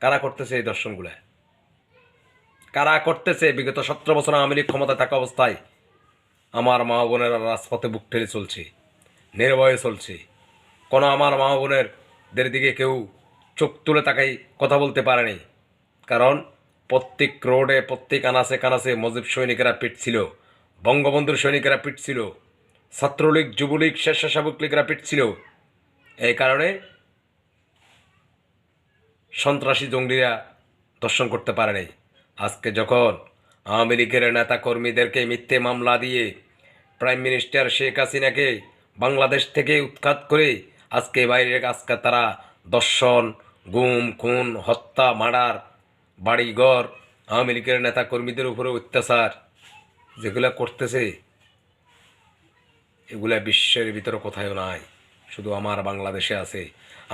কারা করতেছে এই দর্শনগুলা? কারা করতেছে? বিগত 17 বছর আওয়ামী লীগ ক্ষমতায় থাকা অবস্থায় আমার মা বোনেরা রাজপথে বুক ঠেলে চলছে, নির্ভয়ে চলছে। কোনো আমার মা বোনেরদের দিকে কেউ চোখ তুলে তাকাই কথা বলতে পারেনি। কারণ প্রত্যেক রোডে, প্রত্যেক আনাচে কানাচে মুজিব সৈনিকেরা পিটছিল, বঙ্গবন্ধুর সৈনিকেরা পিটছিল, ছাত্রলীগ, যুবলীগ, স্বেচ্ছাসেবক লীগরা পিটছিল। এই কারণে সন্ত্রাসী জঙ্গিরা দর্শন করতে পারে নাই। আজকে যখন আওয়ামী লীগের নেতা কর্মীদেরকে মিথ্যে মামলা দিয়ে প্রাইম মিনিস্টার শেখ হাসিনাকে বাংলাদেশ থেকে উৎখাত করে আজকে বাইরে, আজকে তারা দর্শন, গুম, খুন, হত্যা, মার্ডার, বাড়িঘর, আওয়ামী লীগের নেতা কর্মীদের উপরে অত্যাচার যেগুলা করতেছে, এগুলা বিশ্বের ভিতরে কোথাও নাই, শুধু আমার বাংলাদেশে আছে।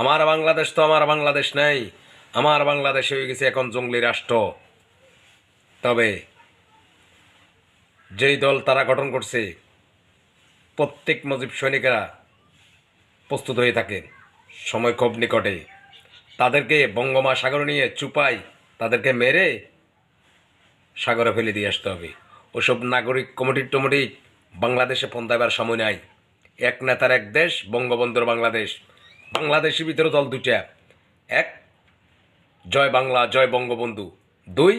আমার বাংলাদেশ তো আমার বাংলাদেশ নাই, আমার বাংলাদেশ হয়ে গেছে এখন জঙ্গলি রাষ্ট্র। তবে যেই দল তারা গঠন করছে, প্রত্যেক মুজিব সৈনিকেরা প্রস্তুত হয়ে থাকেন, সময় খুব নিকটে তাদেরকে বঙ্গোপসাগরে নিয়ে চুপাই তাদেরকে মেরে সাগরে ফেলে দিয়ে আসতে হবে। ওসব নাগরিক কমিটি টমিটি বাংলাদেশে পন্থাবার সময় নাই। এক নেতার এক দেশ, বঙ্গবন্ধুর বাংলাদেশ। বাংলাদেশের ভিতরে দল দুইটা, এক জয় বাংলা জয় বঙ্গবন্ধু, দুই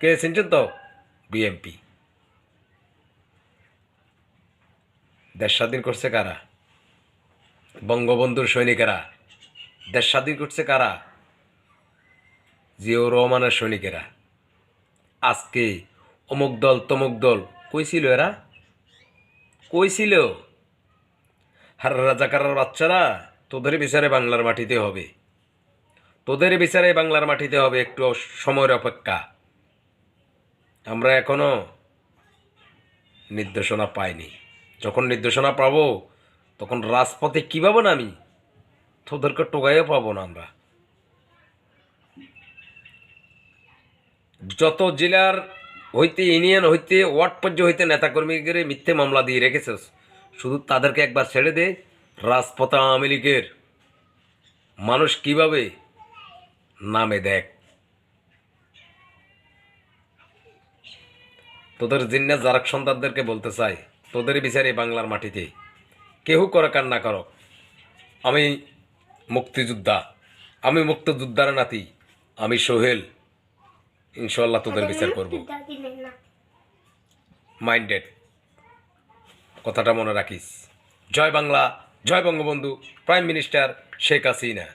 কে চিনছেন তো, বিএমপি। দেশ স্বাধীন করছে কারা? বঙ্গবন্ধুর সৈনিকেরা। দেশ স্বাধীন করছে কারা? জিয়াউর রহমানের সৈনিকেরা। আজকে অমুক দল তমুক দল কই ছিল এরা? কই ছিল? আর রাজাকারের বাচ্চারা, তোদের বিচারে বাংলার মাটিতে হবে, তোদের বিচারে বাংলার মাটিতে হবে। একটু সময়ের অপেক্ষা। আমরা এখনো নির্দেশনা পাইনি। যখন নির্দেশনা পাবো তখন রাজপথে কীভাবে নামি, তোদেরকে টোকাইও পাবো না আমরা। যত জেলার হইতে, ইউনিয়ন হইতে, ওয়ার্ড পর্যায়ে হইতে নেতাকর্মীদের মিথ্যে মামলা দিয়ে রেখেছিস, শুধু তাদেরকে একবার ছেড়ে দে। রাজপথে আওয়ামী লীগের মানুষ কিভাবে নামে দেখ। তোদের জিন্নাস জারাক সন্তানদেরকে বলতে চাই, তোদের বিচারে বাংলার মাটিতে কেউ করে কান্না করো, আমি মুক্তিযোদ্ধা, আমি মুক্তিযোদ্ধার নাতি, আমি সোহেল, ইনশাল্লাহ তোদের বিচার করব। মাইন্ডেড, কথাটা মনে রাখিস। জয় বাংলা, জয় বঙ্গবন্ধু, প্রাইম মিনিস্টার শেখ হাসিনা।